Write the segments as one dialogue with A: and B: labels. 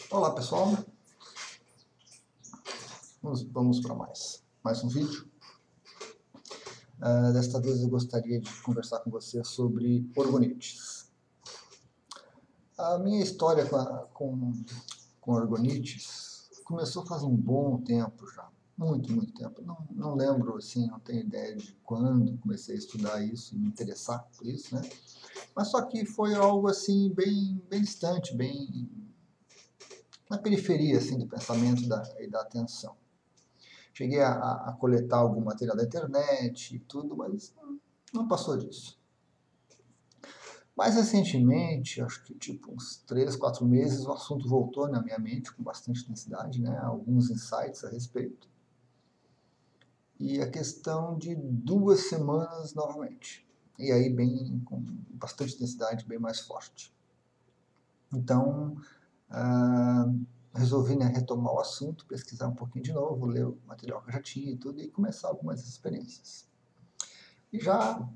A: Olá pessoal, vamos para mais um vídeo. Desta vez eu gostaria de conversar com você sobre orgonites. A minha história com orgonites começou faz um bom tempo já, muito tempo. Não lembro, assim, não tenho ideia de quando comecei a estudar isso e me interessar por isso, né? Mas só que foi algo assim bem distante, bem na periferia assim, do pensamento e da atenção. Cheguei a coletar algum material da internet e tudo, mas não passou disso. Mais recentemente, acho que tipo uns 3, 4 meses, o assunto voltou na minha mente com bastante intensidade, né? Alguns insights a respeito. E a questão de 2 semanas novamente. E aí com bastante intensidade, bem mais forte. Então, resolvi, né, retomar o assunto, pesquisar um pouquinho de novo, ler o material que eu já tinha e tudo, e começar algumas experiências. E já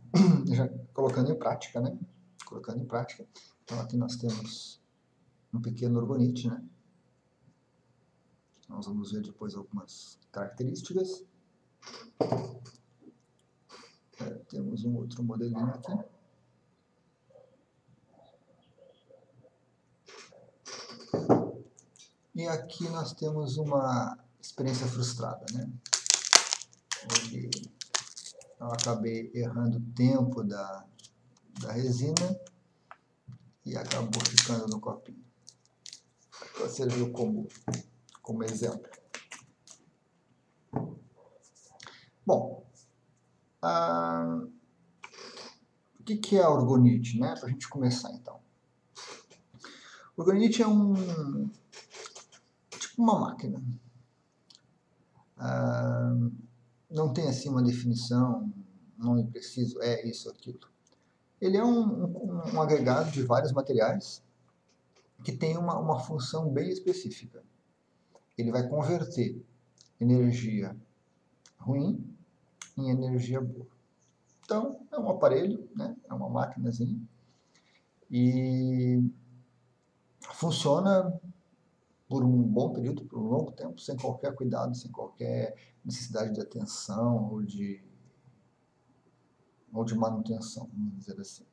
A: colocando em prática, né? Colocando em prática. Então aqui nós temos um pequeno orgonite, né? Nós vamos ver depois algumas características. Temos um outro modelinho aqui. E aqui nós temos uma experiência frustrada, né? Onde eu acabei errando o tempo da resina e acabou ficando no copinho. Para servir como exemplo. Bom, o que é a orgonite, né? Para a gente começar então. O orgonite é tipo uma máquina. Não tem assim uma definição, um nome preciso, é isso, aquilo. Ele é um agregado de vários materiais que tem uma função bem específica. Ele vai converter energia ruim em energia boa. Então, é um aparelho, né? É uma maquinazinha, e funciona por um bom período, por um longo tempo, sem qualquer cuidado, sem qualquer necessidade de atenção ou de manutenção, vamos dizer assim.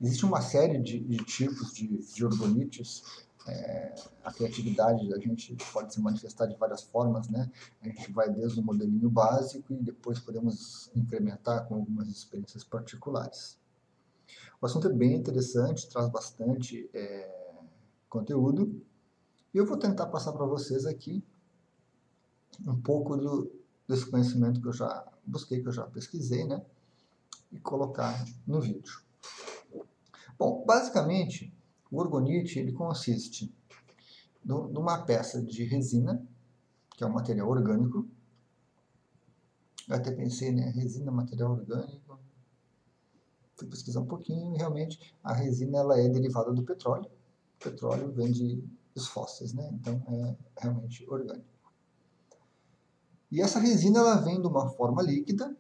A: Existe uma série de tipos de orgonites. A criatividade da gente pode se manifestar de várias formas, né? A gente vai desde o modelinho básico e depois podemos incrementar com algumas experiências particulares. O assunto é bem interessante, traz bastante conteúdo, e eu vou tentar passar para vocês aqui um pouco desse conhecimento que eu já busquei, que eu já pesquisei, né? E colocar no vídeo. Bom, basicamente, o orgonite ele consiste numa peça de resina, que é um material orgânico. Eu até pensei, né, resina, material orgânico. Fui pesquisar um pouquinho e realmente a resina ela é derivada do petróleo. O petróleo vem dos fósseis, né? Então é realmente orgânico. E essa resina ela vem de uma forma líquida.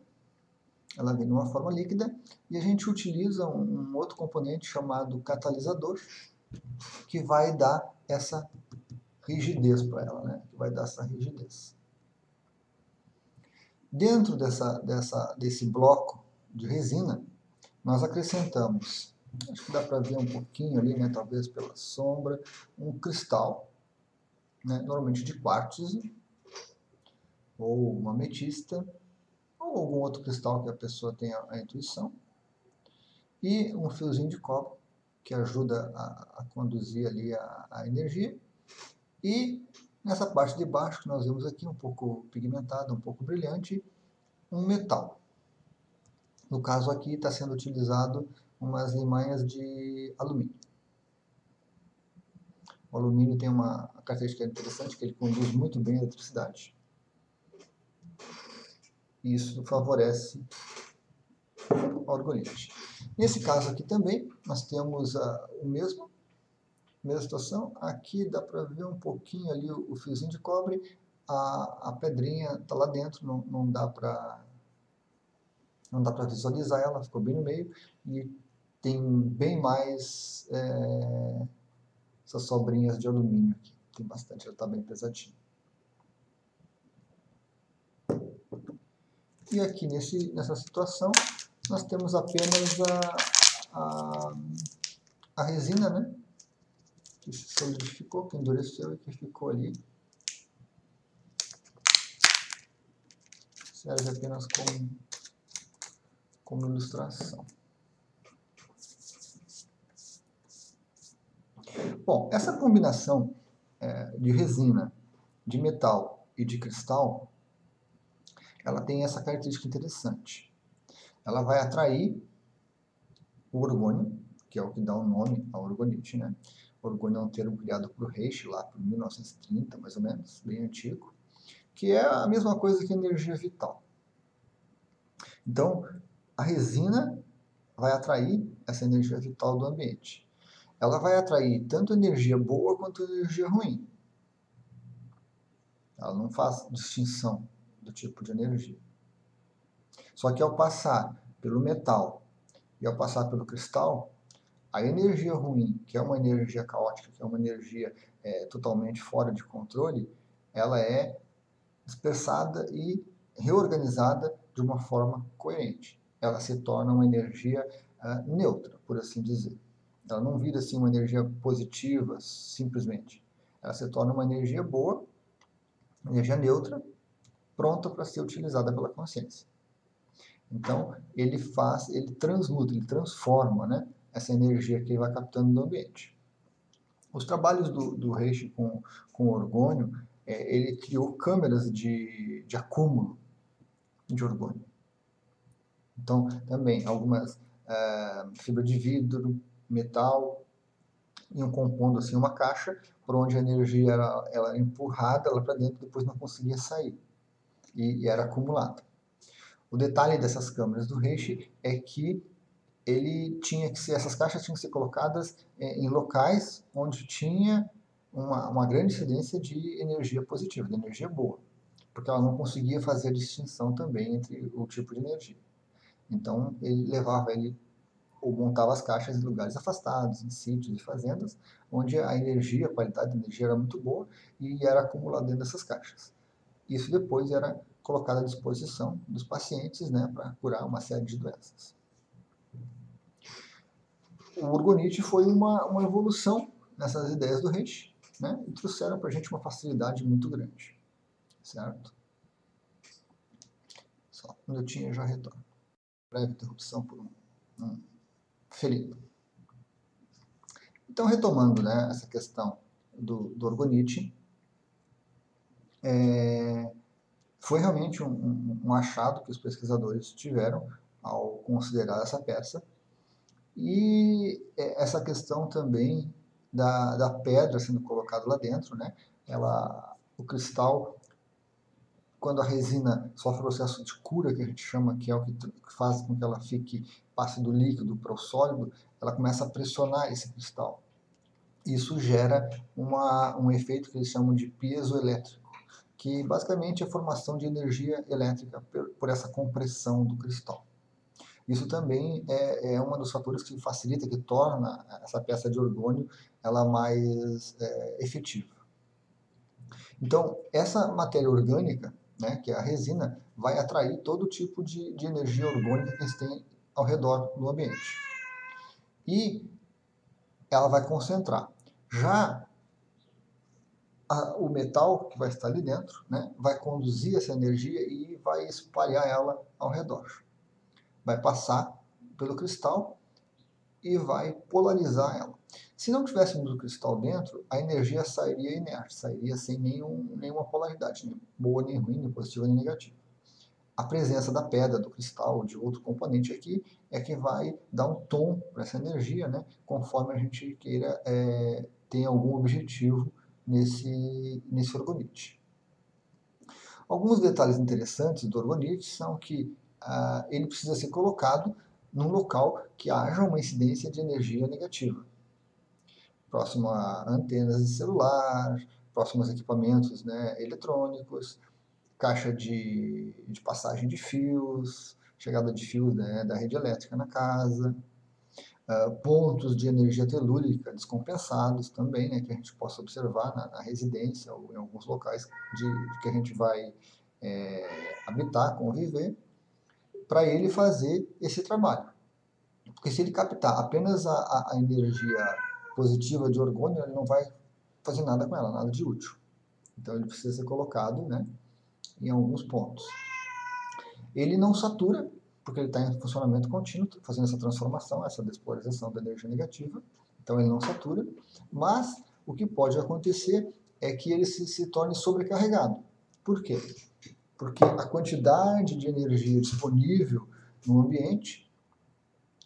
A: E a gente utiliza um outro componente chamado catalisador, que vai dar essa rigidez para ela, né? Que vai dar essa rigidez. Dentro desse bloco de resina, nós acrescentamos, acho que dá para ver um pouquinho ali, né? Talvez pela sombra, um cristal, né? Normalmente de quartzo, ou uma ametista, ou algum outro cristal que a pessoa tenha a intuição, e um fiozinho de cobre, que ajuda a conduzir ali a energia, e nessa parte de baixo que nós vemos aqui, um pouco pigmentada, um pouco brilhante, um metal. No caso aqui está sendo utilizado umas limanhas de alumínio. O alumínio tem uma característica interessante, que ele conduz muito bem a eletricidade. E isso favorece a orgonite. Nesse caso aqui também, nós temos mesma situação. Aqui dá para ver um pouquinho ali o fiozinho de cobre, a pedrinha está lá dentro, não dá para visualizar ela, ficou bem no meio, e tem bem mais essas sobrinhas de alumínio aqui. Tem bastante, ela está bem pesadinha. E aqui nessa situação, nós temos apenas a resina, né? Que se solidificou, que endureceu e que ficou ali. Serve apenas como ilustração. Bom, essa combinação de resina, de metal e de cristal, ela tem essa característica interessante. Ela vai atrair o orgônio, que é o que dá o nome à orgonite, né? O orgônio é um termo criado por Reich, lá por 1930, mais ou menos, bem antigo, que é a mesma coisa que energia vital. Então, a resina vai atrair essa energia vital do ambiente. Ela vai atrair tanto energia boa quanto energia ruim. Ela não faz distinção do tipo de energia. Só que ao passar pelo metal e ao passar pelo cristal, a energia ruim, que é uma energia caótica, que é uma energia totalmente fora de controle, ela é dispersada e reorganizada de uma forma coerente. Ela se torna uma energia neutra, por assim dizer. Ela não vira assim uma energia positiva, simplesmente. Ela se torna uma energia boa, energia neutra, pronta para ser utilizada pela consciência. Então, ele transmuta, ele transforma, né, essa energia que ele vai captando do ambiente. Os trabalhos do Reich com orgônio, ele criou câmeras de acúmulo de orgônio. Então, também, algumas fibra de vidro, metal, iam compondo assim uma caixa por onde a energia era empurrada lá para dentro e depois não conseguia sair. E era acumulada. O detalhe dessas câmeras do Reich é que essas caixas tinham que ser colocadas em locais onde tinha uma grande incidência de energia positiva, de energia boa, porque ela não conseguia fazer a distinção também entre o tipo de energia. Então, ele ou montava as caixas em lugares afastados, em sítios e fazendas, onde a qualidade da energia era muito boa e era acumulada dentro dessas caixas. Isso depois era colocado à disposição dos pacientes, né, para curar uma série de doenças. O orgonite foi uma evolução nessas ideias do Reich, né, e trouxeram para a gente uma facilidade muito grande, certo? Só um minutinho eu já retorno. Breve interrupção por um ferido. Então, retomando, né, essa questão do orgonite, foi realmente um achado que os pesquisadores tiveram ao considerar essa peça. E essa questão também da pedra sendo colocada lá dentro, né? O cristal, quando a resina sofre o processo de cura, que a gente chama, que é o que faz com que ela passe do líquido para o sólido, ela começa a pressionar esse cristal. Isso gera um efeito que eles chamam de piezoelétrico, que basicamente é a formação de energia elétrica por essa compressão do cristal. Isso também é um dos fatores que facilita, que torna essa peça de orgônio ela mais efetiva. Então, essa matéria orgânica, né, que é a resina, vai atrair todo tipo de energia orgânica que tem ao redor do ambiente. E ela vai concentrar. Já o metal que vai estar ali dentro, né, vai conduzir essa energia e vai espalhar ela ao redor. Vai passar pelo cristal e vai polarizar ela. Se não tivéssemos o cristal dentro, a energia sairia inerte, sairia sem nenhuma polaridade, nem boa, nem ruim, nem positiva, nem negativa. A presença da pedra, do cristal, de outro componente aqui, é que vai dar um tom para essa energia, né, conforme a gente queira ter algum objetivo nesse orgonite. Alguns detalhes interessantes do orgonite são que ele precisa ser colocado num local que haja uma incidência de energia negativa, próximo a antenas de celular, próximo aos equipamentos, né, eletrônicos, caixa de passagem de fios, chegada de fios, né, da rede elétrica na casa. pontos de energia telúrica descompensados também, né, que a gente possa observar na residência ou em alguns locais que a gente vai habitar, conviver, para ele fazer esse trabalho. Porque se ele captar apenas a energia positiva de orgônio, ele não vai fazer nada com ela, nada de útil. Então ele precisa ser colocado, né, em alguns pontos. Ele não satura, porque ele está em funcionamento contínuo, fazendo essa transformação, essa despolarização da energia negativa. Então ele não satura, mas o que pode acontecer é que ele se torne sobrecarregado. Por quê? Porque a quantidade de energia disponível no ambiente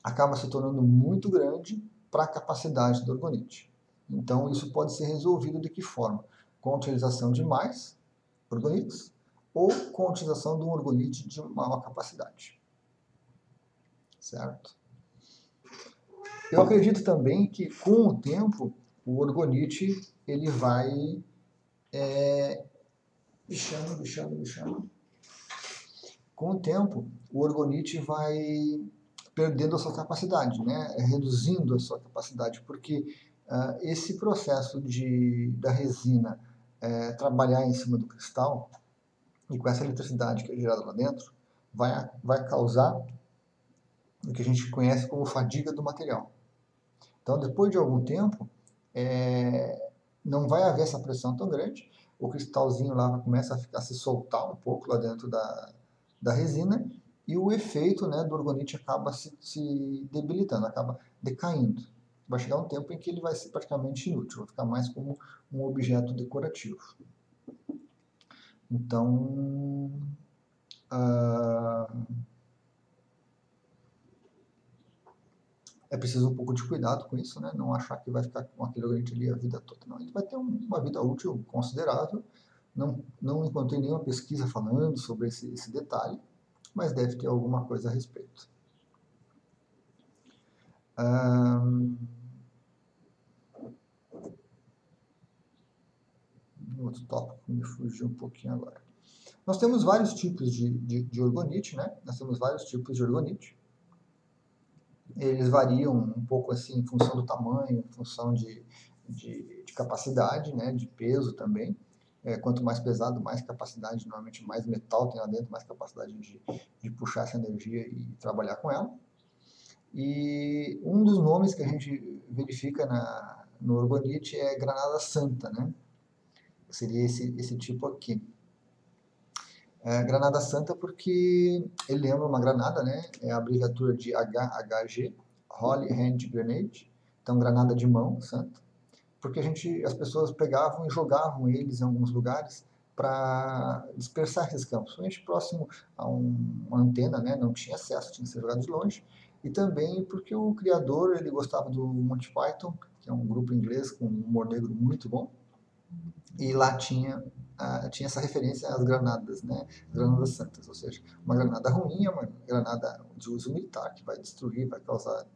A: acaba se tornando muito grande para a capacidade do orgonite. Então isso pode ser resolvido de que forma? Com a utilização de mais orgonites ou com a utilização de um orgonite de maior capacidade. Certo? Eu acredito também que, com o tempo, o orgonite ele vai bichando. Com o tempo, o orgonite vai perdendo a sua capacidade, né? Reduzindo a sua capacidade, porque esse processo da resina trabalhar em cima do cristal, e com essa eletricidade que é gerada lá dentro, vai causar o que a gente conhece como fadiga do material. Então, depois de algum tempo, não vai haver essa pressão tão grande, o cristalzinho lá começa a se soltar um pouco lá dentro da resina, e o efeito, né, do orgonite acaba se debilitando, acaba decaindo. Vai chegar um tempo em que ele vai ser praticamente inútil, vai ficar mais como um objeto decorativo. Então, é preciso um pouco de cuidado com isso, né? Não achar que vai ficar com aquele orgonite ali a vida toda. Não, ele vai ter uma vida útil considerável. Não encontrei nenhuma pesquisa falando sobre esse detalhe, mas deve ter alguma coisa a respeito. Outro tópico me fugiu um pouquinho agora. Nós temos vários tipos de orgonite, né? Nós temos vários tipos de orgonite. Eles variam um pouco assim em função do tamanho, em função de capacidade, né? De peso também. Quanto mais pesado, mais capacidade, normalmente mais metal tem lá dentro, mais capacidade de puxar essa energia e trabalhar com ela. E um dos nomes que a gente verifica no orgonite é granada santa, né? Seria esse tipo aqui. Granada santa porque ele lembra uma granada, né? É a abreviatura de HHG, Holy Hand Grenade, então granada de mão santa, porque as pessoas pegavam e jogavam eles em alguns lugares para dispersar esses campos, principalmente próximo a uma antena, né? Não tinha acesso, tinha que ser jogado de longe, e também porque o criador ele gostava do Monty Python, que é um grupo inglês com um humor negro muito bom, e lá tinha essa referência às granadas, né? Granadas santas, ou seja, uma granada ruim é uma granada de uso militar, que vai destruir, vai causar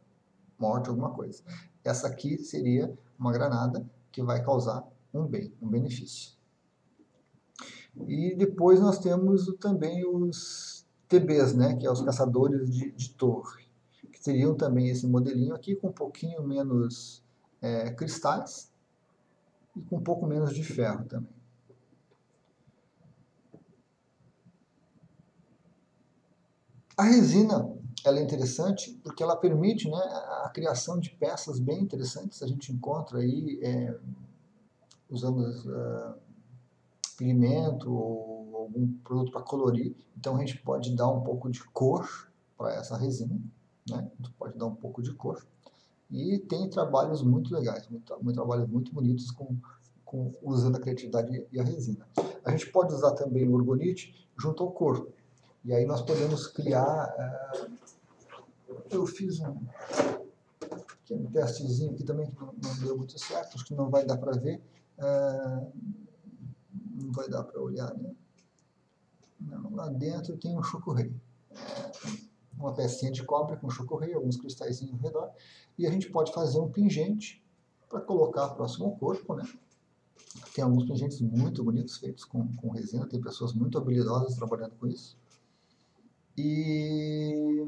A: morte, alguma coisa. Essa aqui seria uma granada que vai causar um bem, um benefício. E depois nós temos também os TBs, né? Que é os caçadores de torre, que seriam também esse modelinho aqui com um pouquinho menos cristais, e com um pouco menos de ferro também. A resina ela é interessante porque ela permite, né, a criação de peças bem interessantes. A gente encontra aí, usamos pigmento ou algum produto para colorir. Então a gente pode dar um pouco de cor para essa resina, né? A gente pode dar um pouco de cor. E tem trabalhos muito legais, trabalhos muito bonitos usando a criatividade e a resina. A gente pode usar também o orgonite junto ao corpo. E aí nós podemos criar... eu fiz um testezinho aqui também que não deu muito certo, acho que não vai dar para ver. Não vai dar para olhar, né? Não, lá dentro tem um chocorrei. Uma pecinha de cobre com chocorrei, alguns cristalzinhos ao redor. E a gente pode fazer um pingente para colocar próximo ao corpo, né? Tem alguns pingentes muito bonitos feitos com resina, tem pessoas muito habilidosas trabalhando com isso. E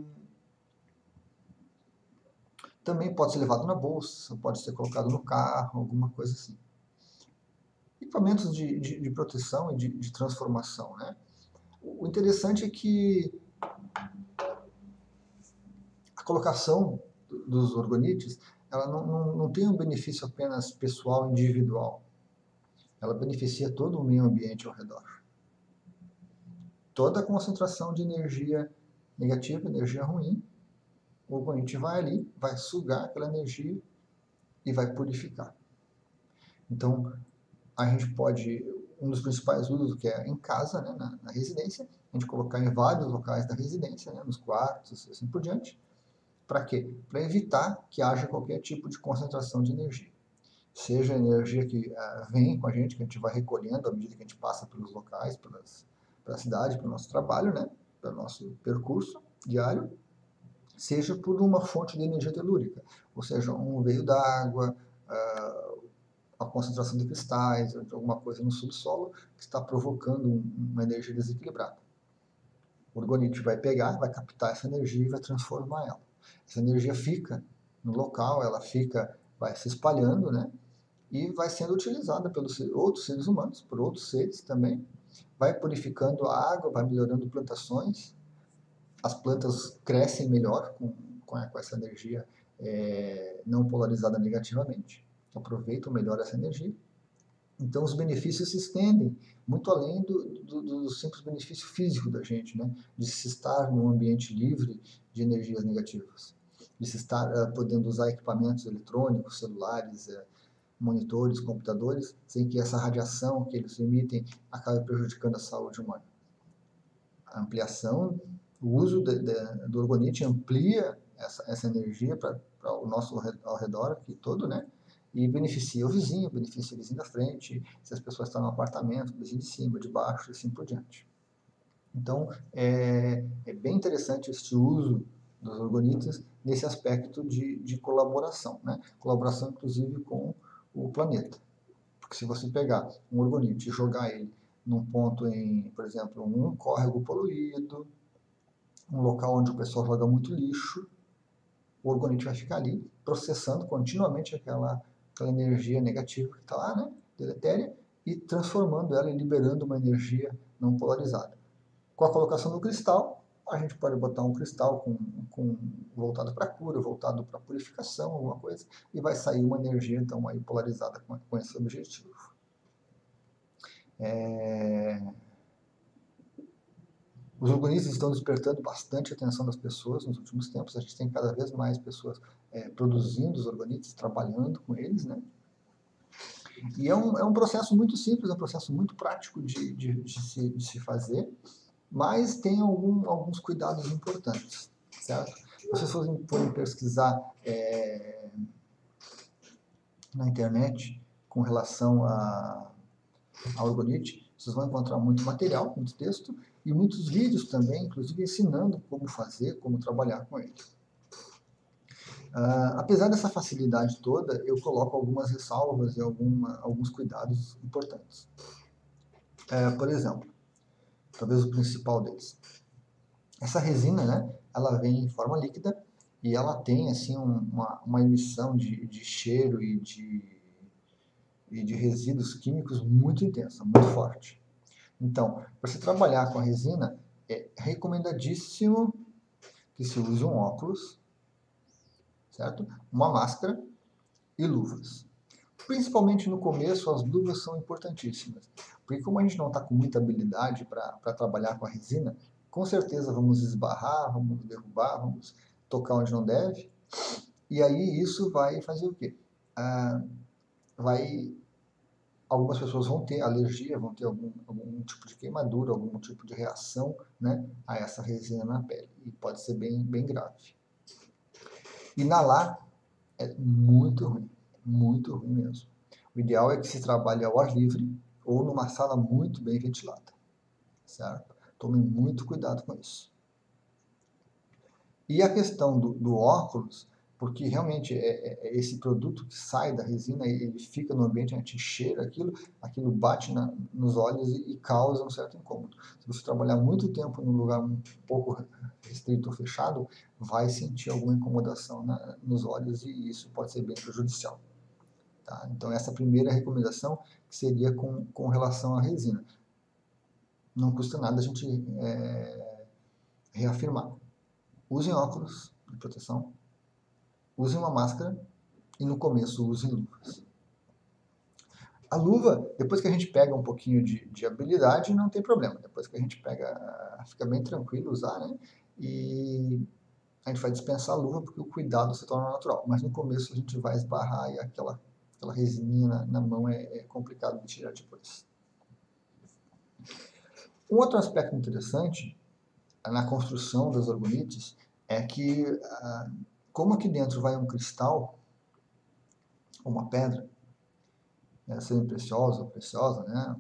A: Também pode ser levado na bolsa, pode ser colocado no carro, alguma coisa assim. Equipamentos de proteção e de transformação, né? O interessante é que a colocação dos orgonites, ela não tem um benefício apenas pessoal, individual. Ela beneficia todo o meio ambiente ao redor. Toda a concentração de energia negativa, energia ruim, o orgonite vai ali, vai sugar aquela energia e vai purificar. Então, a gente pode, um dos principais usos que é em casa, né, na residência, a gente colocar em vários locais da residência, né, nos quartos, assim por diante. Para quê? Para evitar que haja qualquer tipo de concentração de energia. Seja a energia que vem com a gente, que a gente vai recolhendo à medida que a gente passa pelos locais, pela cidade, pelo nosso trabalho, né, pelo nosso percurso diário, seja por uma fonte de energia telúrica, ou seja, um veio d'água, a concentração de cristais, ou de alguma coisa no subsolo que está provocando uma energia desequilibrada. O orgonite vai pegar, vai captar essa energia e vai transformar ela. Essa energia fica no local, ela fica, vai se espalhando, né? E vai sendo utilizada pelos outros seres humanos, por outros seres também. Vai purificando a água, vai melhorando plantações. As plantas crescem melhor com essa energia não polarizada negativamente. Aproveitam melhor essa energia. Então, os benefícios se estendem muito além do simples benefício físico da gente, né? De se estar num ambiente livre de energias negativas, de se estar podendo usar equipamentos eletrônicos, celulares, monitores, computadores, sem que essa radiação que eles emitem acabe prejudicando a saúde humana. A ampliação, o uso do orgonite amplia essa energia para o nosso ao redor aqui todo, né? E beneficia o vizinho da frente, se as pessoas estão no apartamento, o vizinho de cima, de baixo, e assim por diante. Então, é bem interessante este uso dos orgonites nesse aspecto de colaboração, né? Colaboração, inclusive, com o planeta. Porque se você pegar um orgonite e jogar ele num ponto por exemplo, um córrego poluído, um local onde o pessoal joga muito lixo, o orgonite vai ficar ali processando continuamente aquela energia negativa que está lá, né, deletéria, e transformando ela e liberando uma energia não polarizada. Com a colocação do cristal, a gente pode botar um cristal voltado para a cura, voltado para a purificação, alguma coisa, e vai sair uma energia então aí polarizada com esse objetivo. Os organismos estão despertando bastante a atenção das pessoas nos últimos tempos. A gente tem cada vez mais pessoas produzindo os organismos, trabalhando com eles, né? E é um processo muito simples, é um processo muito prático de se fazer, mas tem alguns cuidados importantes, certo? Se vocês forem pesquisar na internet com relação a orgonite, vocês vão encontrar muito material, muito texto, e muitos vídeos também, inclusive ensinando como fazer, como trabalhar com ele. Apesar dessa facilidade toda, eu coloco algumas ressalvas e alguns cuidados importantes. Por exemplo, talvez o principal deles. Essa resina, né, ela vem em forma líquida e ela tem assim uma emissão de cheiro e de resíduos químicos muito intensa, muito forte. Então, para se trabalhar com a resina, é recomendadíssimo que se use um óculos, certo? Uma máscara e luvas. Principalmente no começo, as luvas são importantíssimas, porque como a gente não está com muita habilidade para trabalhar com a resina, com certeza vamos esbarrar, vamos derrubar, vamos tocar onde não deve, e aí isso vai fazer o quê? Algumas pessoas vão ter alergia, vão ter algum tipo de queimadura, algum tipo de reação, né, a essa resina na pele, e pode ser bem, bem grave. Inalar é muito ruim mesmo. O ideal é que se trabalhe ao ar livre ou numa sala muito bem ventilada, certo? Tomem muito cuidado com isso. E a questão do óculos, porque realmente esse produto que sai da resina, ele fica no ambiente, a gente cheira aquilo bate nos olhos e causa um certo incômodo. Se você trabalhar muito tempo num lugar um pouco restrito ou fechado, vai sentir alguma incomodação nos olhos e isso pode ser bem prejudicial. Tá? Então essa é a primeira recomendação, que seria com relação à resina. Não custa nada a gente reafirmar. Usem óculos de proteção, usem uma máscara e no começo usem luvas. A luva, depois que a gente pega um pouquinho de habilidade, não tem problema. Depois que a gente pega, fica bem tranquilo usar, né? E a gente vai dispensar a luva porque o cuidado se torna natural. Mas no começo a gente vai esbarrar e aquela resininha na mão é complicado de tirar depois. Um outro aspecto interessante na construção das orgonites é que, como aqui dentro vai um cristal, uma pedra, semi-preciosa ou preciosa, né?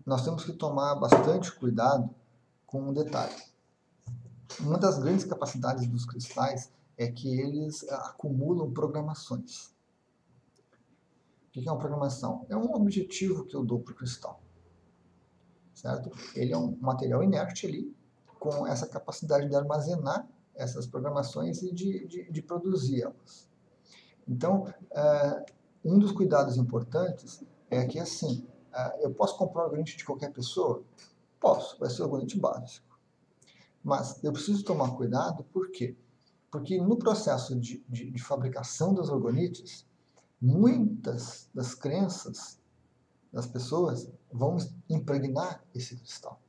A: Nós temos que tomar bastante cuidado com um detalhe. Uma das grandes capacidades dos cristais é que eles acumulam programações. O que é uma programação? É um objetivo que eu dou para o cristal. Certo? Ele é um material inerte ali, com essa capacidade de armazenar essas programações e de produzir elas. Então, um dos cuidados importantes é que, assim, eu posso comprar um orgonite de qualquer pessoa? Posso, vai ser um orgonite básico. Mas eu preciso tomar cuidado, por quê? Porque no processo de fabricação das orgonites, muitas das crenças das pessoas vão impregnar esse cristal.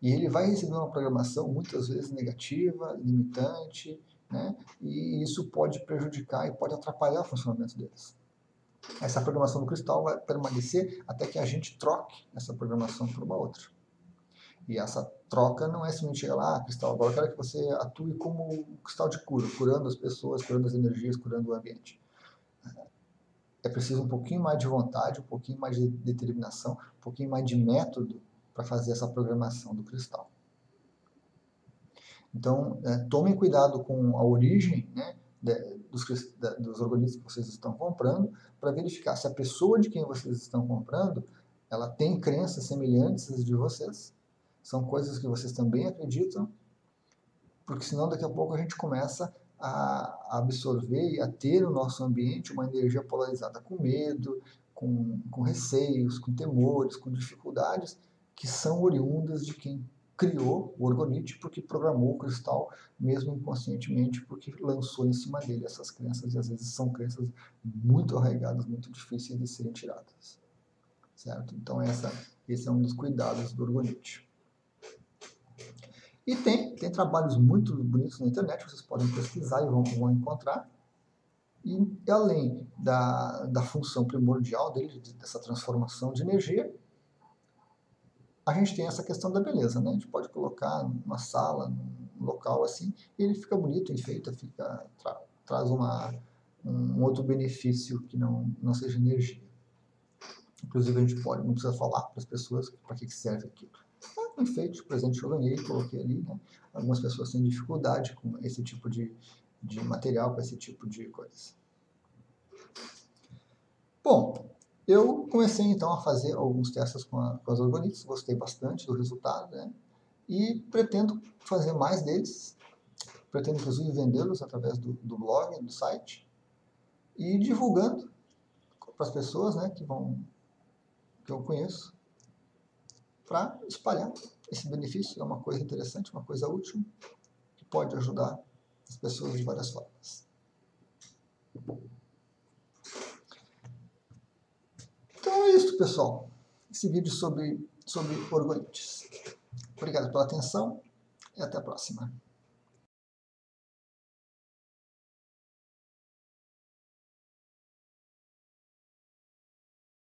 A: E ele vai receber uma programação muitas vezes negativa, limitante, né? E isso pode prejudicar e pode atrapalhar o funcionamento deles. Essa programação do cristal vai permanecer até que a gente troque essa programação por uma outra. E essa troca não é simplesmente chegar lá, cristal, agora eu quero que você atue como um cristal de cura, curando as pessoas, curando as energias, curando o ambiente. É preciso um pouquinho mais de vontade, um pouquinho mais de determinação, um pouquinho mais de método para fazer essa programação do cristal. Então, tomem cuidado com a origem, né, dos orgonites que vocês estão comprando, para verificar se a pessoa de quem vocês estão comprando, ela tem crenças semelhantes às de vocês, são coisas que vocês também acreditam, porque senão daqui a pouco a gente começa a absorver e a ter no nosso ambiente uma energia polarizada com medo, com receios, com temores, com dificuldades que são oriundas de quem criou o orgonite, porque programou o cristal, mesmo inconscientemente, porque lançou em cima dele essas crenças, e às vezes são crenças muito arraigadas, muito difíceis de serem tiradas. Certo? Então esse é um dos cuidados do orgonite. E tem trabalhos muito bonitos na internet, vocês podem pesquisar e vão encontrar. E além da função primordial dele, dessa transformação de energia, a gente tem essa questão da beleza, né? A gente pode colocar numa sala, num local assim, e ele fica bonito, enfeita, traz um outro benefício que não seja energia. Inclusive a gente não precisa falar para as pessoas para que serve aquilo. Um enfeite, presente eu ganhei, coloquei ali, né? Algumas pessoas têm dificuldade com esse tipo de material, com esse tipo de coisa. Bom, eu comecei então a fazer alguns testes com as orgonites, gostei bastante do resultado, né? E pretendo fazer mais deles, pretendo inclusive vendê-los através do blog, do site, e divulgando para as pessoas, né, que eu conheço, para espalhar esse benefício. É uma coisa interessante, uma coisa útil, que pode ajudar as pessoas de várias formas. Então é isso, pessoal. Esse vídeo sobre orgonites. Obrigado pela atenção e até a próxima.